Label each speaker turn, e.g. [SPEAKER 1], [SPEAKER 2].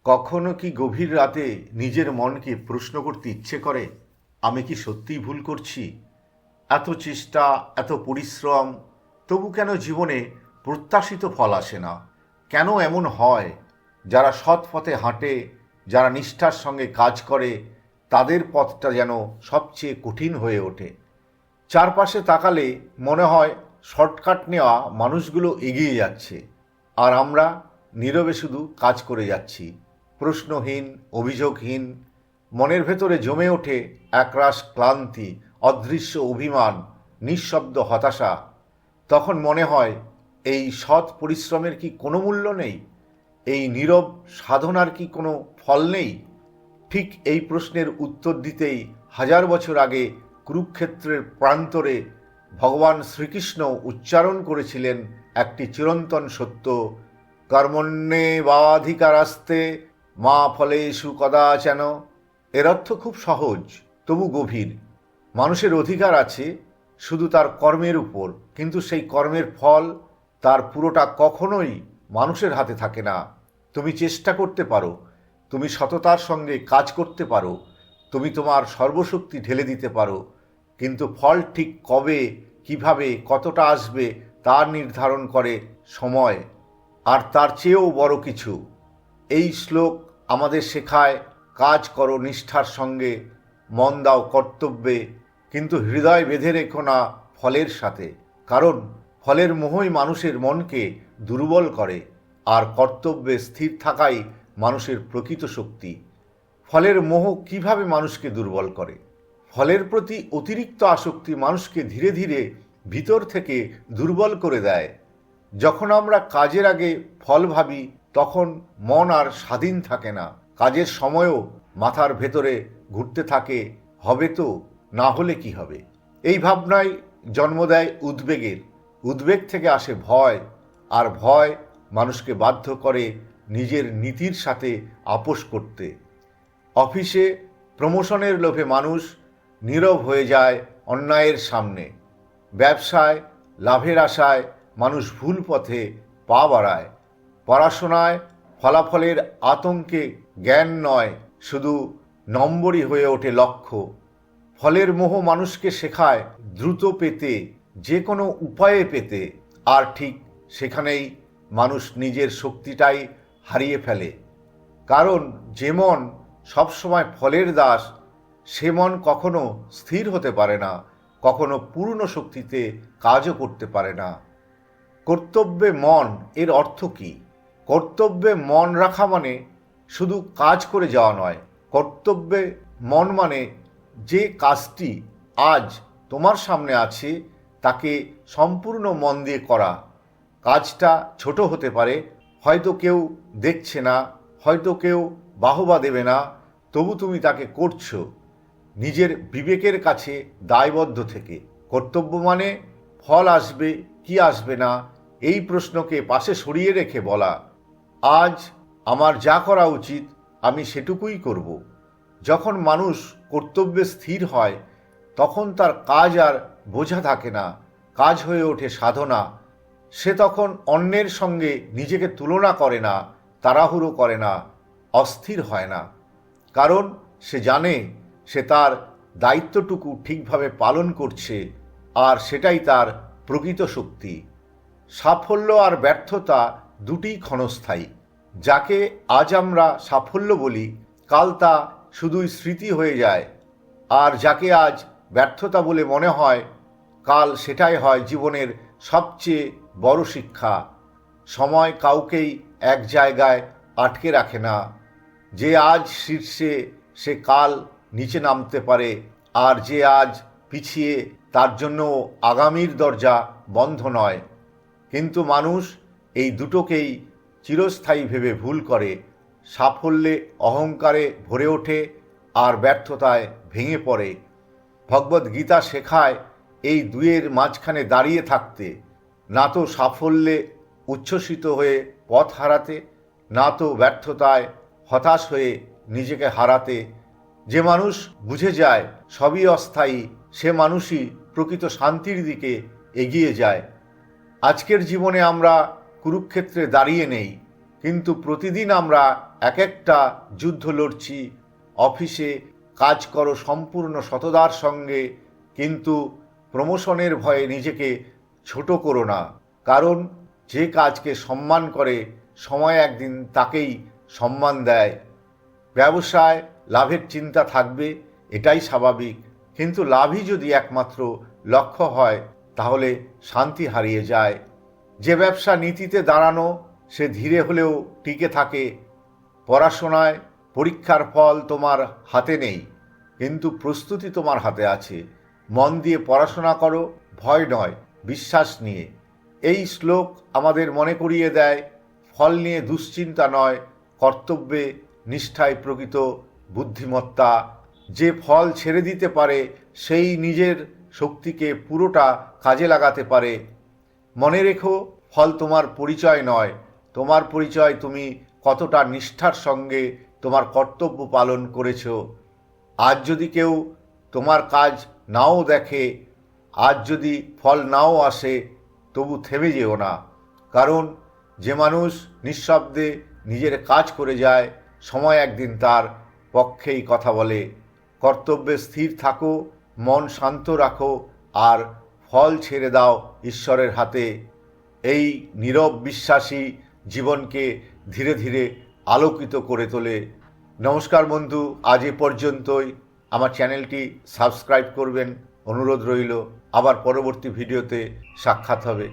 [SPEAKER 1] কখনো কি গভীর রাতে নিজের মনকে প্রশ্ন করতে ইচ্ছে করে, আমি কি সত্যিই ভুল করছি? এত চেষ্টা, এত পরিশ্রম, তবু কেন জীবনে প্রত্যাশিত ফল আসে না? কেন এমন হয় যারা সৎ পথে হাঁটে, যারা নিষ্ঠার সঙ্গে কাজ করে, তাদের পথটা যেন সবচেয়ে কঠিন হয়ে ওঠে? চারপাশে তাকালে মনে হয় শর্টকাট নেওয়া মানুষগুলো এগিয়ে যাচ্ছে, আর আমরা নীরবে শুধু কাজ করে যাচ্ছি, প্রশ্নহীন, অভিযোগহীন। মনের ভেতরে জমে ওঠে একরাশ ক্লান্তি, অদৃশ্য অভিমান, নিঃশব্দ হতাশা। তখন মনে হয়, এই সৎ পরিশ্রমের কি কোনো মূল্য নেই? এই নীরব সাধনার কি কোনো ফল নেই? ঠিক এই প্রশ্নের উত্তর দিতেই হাজার বছর আগে কুরুক্ষেত্রের প্রান্তরে ভগবান শ্রীকৃষ্ণ উচ্চারণ করেছিলেন একটি চিরন্তন সত্য, কর্মণ্যেবাধিকারাস্তে মা ফলেষু কদাচন। এর অর্থ খুব সহজ, তবু গভীর। মানুষের অধিকার আছে শুধু তার কর্মের উপর, কিন্তু সেই কর্মের ফল, তার পুরোটা কখনোই মানুষের হাতে থাকে না। তুমি চেষ্টা করতে পারো, তুমি সততার সঙ্গে কাজ করতে পারো, তুমি তোমার সর্বশক্তি ঢেলে দিতে পারো, কিন্তু ফল ঠিক কবে, কিভাবে, কতটা আসবে তার নির্ধারণ করে সময়। আর তার চেয়েও বড় কিছু, এই শ্লোক আমাদের শেখায়, কাজ করো নিষ্ঠার সঙ্গে, মন দাও কর্তব্যে, কিন্তু হৃদয় বেঁধে রেখো না ফলের সাথে। কারণ ফলের মোহই মানুষের মনকে দুর্বল করে, আর কর্তব্যে স্থির থাকাই মানুষের প্রকৃত শক্তি। ফলের মোহ কিভাবে মানুষকে দুর্বল করে? ফলের প্রতি অতিরিক্ত আসক্তি মানুষকে ধীরে ধীরে ভিতর থেকে দুর্বল করে দেয়। যখন আমরা কাজের আগে ফল ভাবি, তখন মন আর স্বাধীন থাকে না। কাজের সময়ও মাথার ভেতরে ঘুরতে থাকে, হবে তো, না হলে কি হবে। এই ভাবনায় জন্ম দেয় উদ্বেগের। উদ্বেগ থেকে আসে ভয়, আর ভয় মানুষকে বাধ্য করে নিজের নীতির সাথে আপোষ করতে। অফিসে প্রমোশনের লোভে মানুষ নীরব হয়ে যায় অন্যায়ের সামনে। ব্যবসায় লাভের আশায় মানুষ ভুল পথে পা বাড়ায়। পড়াশোনায় ফলাফলের আতঙ্কে জ্ঞান নয়, শুধু নম্বরই হয়ে ওঠে লক্ষ্য। ফলের মোহ মানুষকে শেখায় দ্রুত পেতে, যে কোনো উপায়ে পেতে, আর ঠিক সেখানেই মানুষ নিজের শক্তিটাই হারিয়ে ফেলে। কারণ যে মন সবসময় ফলের দাস, সে মন কখনো স্থির হতে পারে না, কখনো পূর্ণ শক্তিতে কাজও করতে পারে না। কর্তব্যে মন, এর অর্থ কী? কর্তব্যে মন রাখা মানে শুধু কাজ করে যাওয়া নয়। কর্তব্যে মন মানে যে কাজটি আজ তোমার সামনে আছে তাকে সম্পূর্ণ মন দিয়ে করা। কাজটা ছোট হতে পারে, হয়তো কেউ দেখছে না, হয়তো কেউ বাহবা দেবে না, তবু তুমি তাকে করছো নিজের বিবেকের কাছে দায়বদ্ধ থেকে। কর্তব্য মানে ফল আসবে কি আসবে না এই প্রশ্নকে পাশে সরিয়ে রেখে বলা, আজ আমার যা করা উচিত আমি সেটুকুই করব। যখন মানুষ কর্তব্যে স্থির হয়, তখন তার কাজ আর বোঝা থাকে না, কাজ হয়ে ওঠে সাধনা। সে তখন অন্যের সঙ্গে নিজেকে তুলনা করে না, তাড়াহুড়ো করে না, অস্থির হয় না। কারণ সে জানে সে তার দায়িত্বটুকু ঠিকভাবে পালন করছে, আর সেটাই তার প্রকৃত শক্তি। সাফল্য আর ব্যর্থতা দুটিই ক্ষণস্থায়ী। যাকে আজ আমরা সাফল্য বলি, কাল তা শুধুই স্মৃতি হয়ে যায়। আর যাকে আজ ব্যর্থতা বলে মনে হয়, কাল সেটাই হয় জীবনের সবচেয়ে বড় শিক্ষা। সময় কাউকেই এক জায়গায় আটকে রাখে না। যে আজ শীর্ষে, সে কাল নিচে নামতে পারে, আর যে আজ পিছিয়ে, তার জন্য আগামীর দরজা বন্ধ নয়। কিন্তু মানুষ এই দুটোকেই চিরস্থায়ী ভেবে ভুল করে। সাফল্যে অহংকারে ভরে ওঠে, আর ব্যর্থতায় ভেঙে পড়ে। ভগবদ্গীতা শেখায় এই দুয়ের মাঝখানে দাঁড়িয়ে থাকতে, না তো সাফল্যে উচ্ছ্বসিত হয়ে পথ হারাতে, না তো ব্যর্থতায় হতাশ হয়ে নিজেকে হারাতে। যে মানুষ বুঝে যায় সবই অস্থায়ী, সে মানুষই প্রকৃত শান্তির দিকে এগিয়ে যায়। আজকের জীবনে আমরা কুরুক্ষেত্রে দাঁড়িয়ে নেই, কিন্তু প্রতিদিন আমরা এক একটা যুদ্ধ লড়ছি, অফিসে কাজ করো সম্পূর্ণ সততার সঙ্গে, কিন্তু প্রমোশনের ভয়ে নিজেকে ছোট করো না। কারণ যে কাজকে সম্মান করে সময় একদিন তাকেই সম্মান দেয়। ব্যবসায় লাভের চিন্তা থাকবে, এটাই স্বাভাবিক, কিন্তু লাভই যদি একমাত্র লক্ষ্য হয় তাহলে শান্তি হারিয়ে যায়। যে ব্যবসা নীতিতে দাঁড়ানো সে ধীরে হলেও টিকে থাকে। পড়াশোনায় পরীক্ষার ফল তোমার হাতে নেই, কিন্তু প্রস্তুতি তোমার হাতে আছে। মন দিয়ে পড়াশোনা করো, ভয় নয়, বিশ্বাস নিয়ে। এই শ্লোক আমাদের মনে করিয়ে দেয়, ফল নিয়ে দুশ্চিন্তা নয়, কর্তব্যে নিষ্ঠায় প্রকৃত বুদ্ধিমত্তা। যে ফল ছেড়ে দিতে পারে সেই নিজের শক্তিকে পুরোটা কাজে লাগাতে পারে। মনে রেখো, ফল তোমার পরিচয় নয়, তোমার পরিচয় তুমি কতটা নিষ্ঠার সঙ্গে তোমার কর্তব্য পালন করেছ। আজ যদি কেউ তোমার কাজ নাও দেখে, আজ যদি ফল নাও আসে, তবু থেমে যেও না। কারণ যে মানুষ নিঃশব্দে নিজের কাজ করে যায়, সময় একদিন তার পক্ষেই কথা বলে। কর্তব্যে স্থির থাকো, মন শান্ত রাখো, আর ফল ছেড়ে দাও ঈশ্বরের হাতে। এই নীরব বিশ্বাসী জীবনকে ধীরে ধীরে আলোকিত করে তোলে। নমস্কার বন্ধু, আজ এ পর্যন্তই। আমার চ্যানেলটি সাবস্ক্রাইব করবেন অনুরোধ রইল। আবার পরবর্তী ভিডিওতে সাক্ষাৎ হবে।